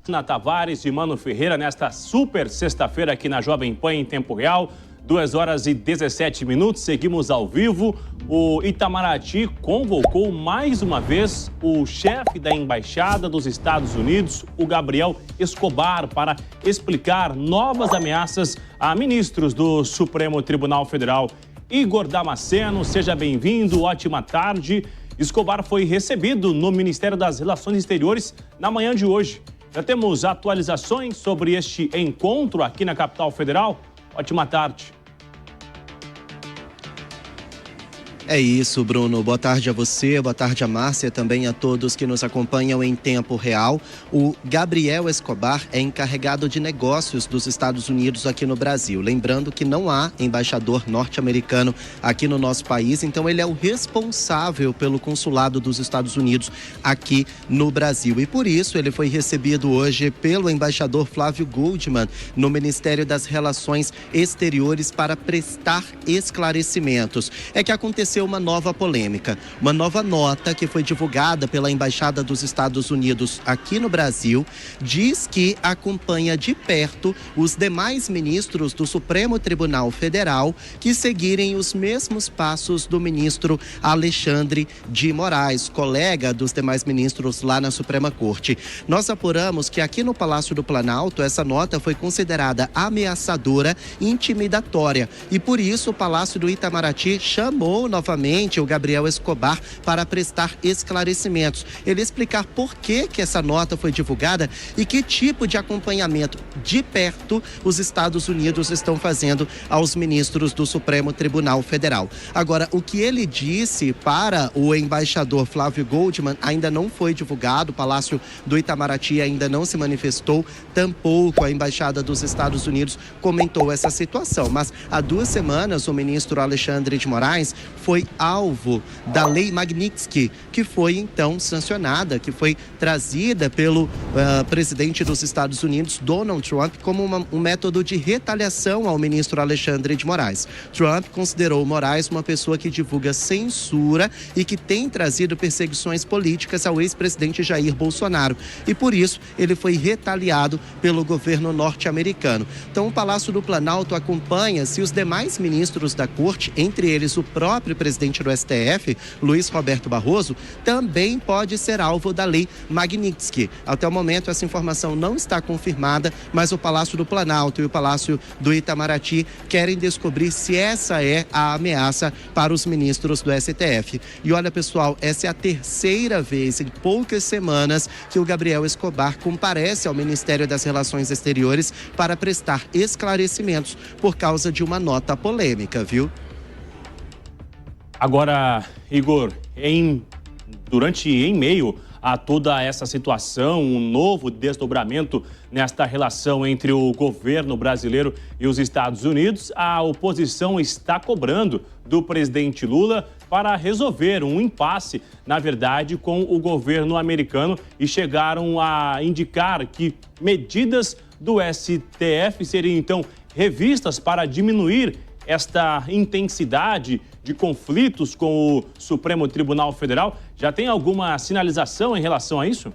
Ana Tavares e Mano Ferreira nesta super sexta-feira aqui na Jovem Pan em tempo real, 2h17. Seguimos ao vivo. O Itamaraty convocou mais uma vez o chefe da Embaixada dos Estados Unidos, o Gabriel Escobar, para explicar novas ameaças a ministros do Supremo Tribunal Federal. Igor Damasceno, seja bem-vindo, ótima tarde. Escobar foi recebido no Ministério das Relações Exteriores na manhã de hoje. Já temos atualizações sobre este encontro aqui na capital federal? Ótima tarde. É isso, Bruno. Boa tarde a você, boa tarde a Márcia e também a todos que nos acompanham em tempo real. O Gabriel Escobar é encarregado de negócios dos Estados Unidos aqui no Brasil. Lembrando que não há embaixador norte-americano aqui no nosso país, então ele é o responsável pelo consulado dos Estados Unidos aqui no Brasil. E por isso ele foi recebido hoje pelo embaixador Flávio Goldman no Ministério das Relações Exteriores para prestar esclarecimentos. É que aconteceu uma nova polêmica, uma nova nota que foi divulgada pela Embaixada dos Estados Unidos aqui no Brasil, diz que acompanha de perto os demais ministros do Supremo Tribunal Federal que seguirem os mesmos passos do ministro Alexandre de Moraes, colega dos demais ministros lá na Suprema Corte. Nós apuramos que aqui no Palácio do Planalto essa nota foi considerada ameaçadora e intimidatória e por isso o Palácio do Itamaraty chamou novamente o Gabriel Escobar para prestar esclarecimentos. Ele explicar por que essa nota foi divulgada e que tipo de acompanhamento de perto os Estados Unidos estão fazendo aos ministros do Supremo Tribunal Federal. Agora, o que ele disse para o embaixador Flávio Goldman ainda não foi divulgado, o Palácio do Itamaraty ainda não se manifestou, tampouco a Embaixada dos Estados Unidos comentou essa situação. Mas há 2 semanas o ministro Alexandre de Moraes foi alvo da Lei Magnitsky, que foi então sancionada, que foi trazida pelo presidente dos Estados Unidos, Donald Trump, como um método de retaliação ao ministro Alexandre de Moraes. Trump considerou Moraes uma pessoa que divulga censura e que tem trazido perseguições políticas ao ex-presidente Jair Bolsonaro. E por isso ele foi retaliado pelo governo norte-americano. Então o Palácio do Planalto acompanha se os demais ministros da corte, entre eles o próprio presidente do STF, Luiz Roberto Barroso, também pode ser alvo da Lei Magnitsky. Até o momento essa informação não está confirmada, mas o Palácio do Planalto e o Palácio do Itamaraty querem descobrir se essa é a ameaça para os ministros do STF. E olha, pessoal, essa é a 3ª vez em poucas semanas que o Gabriel Escobar comparece ao Ministério das Relações Exteriores para prestar esclarecimentos por causa de uma nota polêmica, viu? Agora, Igor, em meio a toda essa situação, um novo desdobramento nesta relação entre o governo brasileiro e os Estados Unidos, a oposição está cobrando do presidente Lula para resolver um impasse, na verdade, com o governo americano e chegaram a indicar que medidas do STF seriam, então, revistas para diminuir esta intensidade de conflitos com o Supremo Tribunal Federal. Já tem alguma sinalização em relação a isso?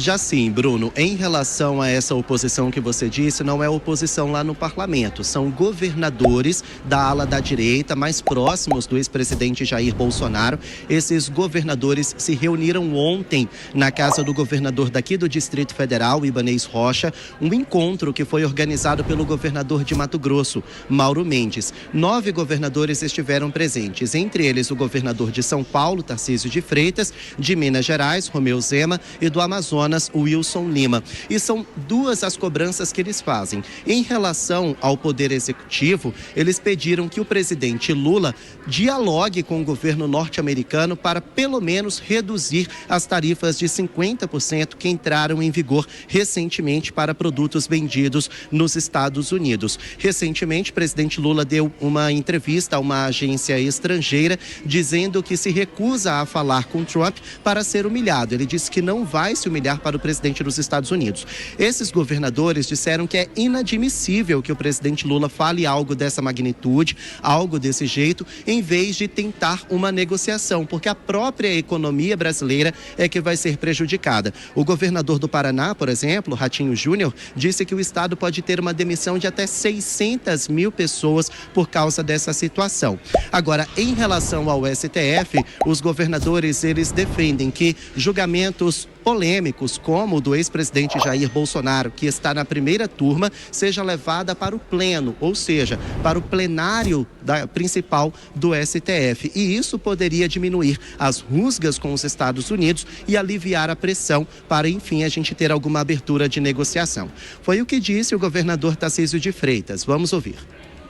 Já sim, Bruno, em relação a essa oposição que você disse, não é oposição lá no parlamento, são governadores da ala da direita, mais próximos do ex-presidente Jair Bolsonaro. Esses governadores se reuniram ontem na casa do governador daqui do Distrito Federal, Ibanez Rocha, um encontro que foi organizado pelo governador de Mato Grosso, Mauro Mendes. 9 governadores estiveram presentes, entre eles o governador de São Paulo, Tarcísio de Freitas, de Minas Gerais, Romeu Zema, e do Amazonas, Wilson Lima. E são 2 as cobranças que eles fazem. Em relação ao Poder Executivo, eles pediram que o presidente Lula dialogue com o governo norte-americano para, pelo menos, reduzir as tarifas de 50% que entraram em vigor recentemente para produtos vendidos nos Estados Unidos. Recentemente, o presidente Lula deu uma entrevista a uma agência estrangeira dizendo que se recusa a falar com Trump para ser humilhado. Ele disse que não vai se humilhar enviar para o presidente dos Estados Unidos. Esses governadores disseram que é inadmissível que o presidente Lula fale algo dessa magnitude, algo desse jeito, em vez de tentar uma negociação, porque a própria economia brasileira é que vai ser prejudicada. O governador do Paraná, por exemplo, Ratinho Júnior, disse que o estado pode ter uma demissão de até 600 mil pessoas por causa dessa situação. Agora, em relação ao STF, os governadores, eles defendem que julgamentos polêmicos, como o do ex-presidente Jair Bolsonaro, que está na primeira turma, seja levada para o pleno, ou seja, para o plenário principal do STF. E isso poderia diminuir as rusgas com os Estados Unidos e aliviar a pressão para, enfim, a gente ter alguma abertura de negociação. Foi o que disse o governador Tarcísio de Freitas. Vamos ouvir.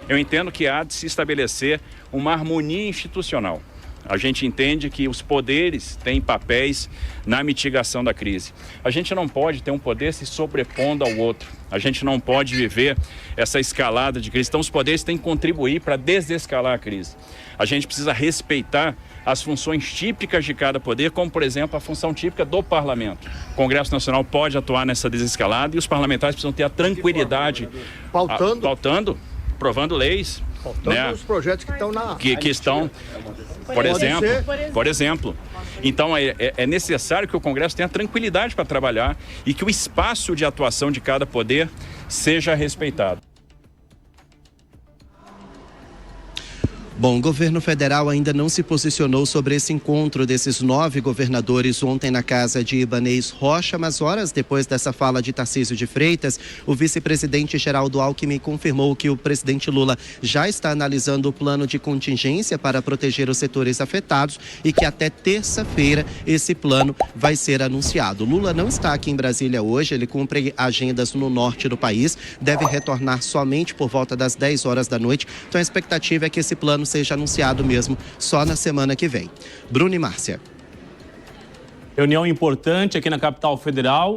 Eu entendo que há de se estabelecer uma harmonia institucional. A gente entende que os poderes têm papéis na mitigação da crise. A gente não pode ter um poder se sobrepondo ao outro. A gente não pode viver essa escalada de crise. Então, os poderes têm que contribuir para desescalar a crise. A gente precisa respeitar as funções típicas de cada poder, como, por exemplo, a função típica do parlamento. O Congresso Nacional pode atuar nessa desescalada e os parlamentares precisam ter a tranquilidade. Pautando, aprovando leis. Faltando os projetos que estão na... Que estão, por exemplo. Então, é necessário que o Congresso tenha tranquilidade para trabalhar e que o espaço de atuação de cada poder seja respeitado. Bom, o governo federal ainda não se posicionou sobre esse encontro desses 9 governadores ontem na casa de Ibanez Rocha, mas horas depois dessa fala de Tarcísio de Freitas, o vice-presidente Geraldo Alckmin confirmou que o presidente Lula já está analisando o plano de contingência para proteger os setores afetados e que até terça-feira esse plano vai ser anunciado. Lula não está aqui em Brasília hoje, ele cumpre agendas no norte do país, deve retornar somente por volta das 10 horas da noite, então a expectativa é que esse plano seja anunciado mesmo só na semana que vem. Bruno e Márcia. Reunião importante aqui na capital federal.